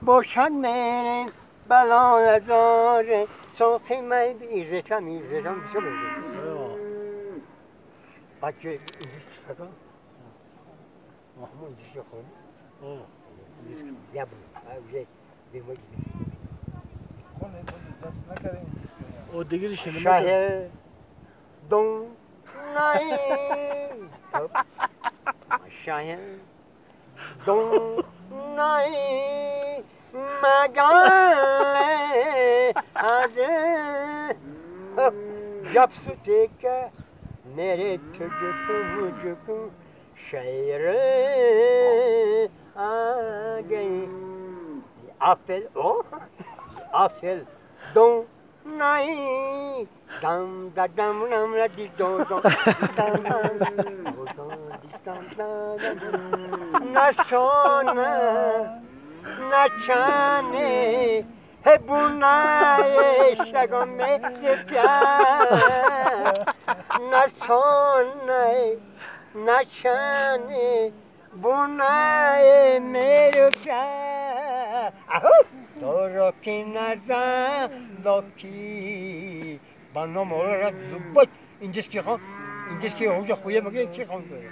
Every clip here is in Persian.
باشد من بلا زاره ساقی می بیرشم بیشو بگم بچه اینجا چطور؟ محمود اینجا خون؟ یا بود بیموی O digir şimdi. شهر دون نایی شهر دون نایی مگل از جب سوتی که میره تجکو شهر آگی آفل او آفل دون نایی دم دا دم نم لا دی دو دو نشونه نشانه هبونای شگمه پیار نشونه نشانه بونای میرو پیار تو رو کی نزن لکی بنا مورد زبط اینجاست که خان اینجاست که اونجا خویه بگه چی خان داره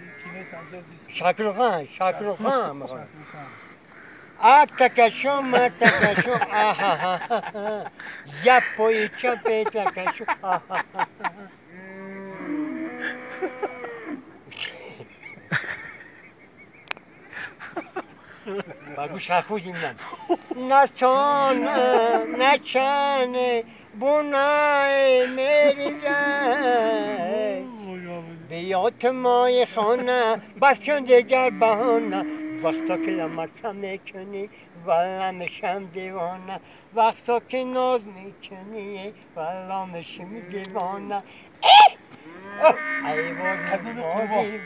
شاکر خان میخوان تکشو ما تکشو آها یا پوی چپه تکشو آها بگو شاخوز اینم نشانه نشانه بونای میری جای بیات مای خانه بس کن دیگر بهانه وقتا که لمسه میکنی والا میشم دیوانه وقتا که ناز میکنی والا میشم دیوانه ای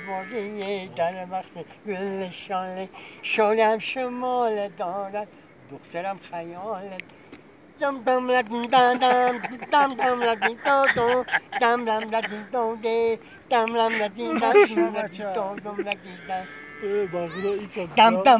باری در وقت گل شاله شالم شمال دارد دخترم خیالت دم دم لدی دم دم دم دم لدی دو دو دم دم لدی دو دی دم دم لدی دم دم لدی دو دم لدی دم دم دم